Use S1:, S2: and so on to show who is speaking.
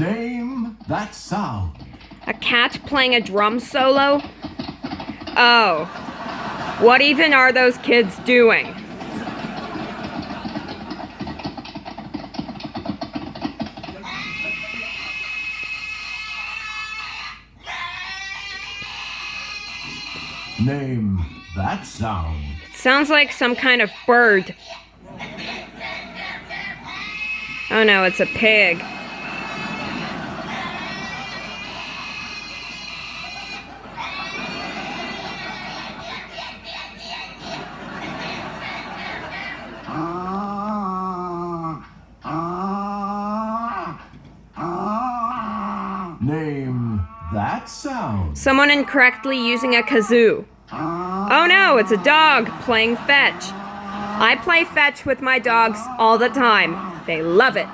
S1: Name that sound.
S2: A cat playing a drum solo? Oh. What even are those kids doing?
S1: Name that sound.
S2: Sounds like some kind of bird. Oh no, it's a pig.
S1: Name that sound.
S2: Someone incorrectly using a kazoo. Oh no, it's a dog playing fetch. I play fetch with my dogs all the time. They love it.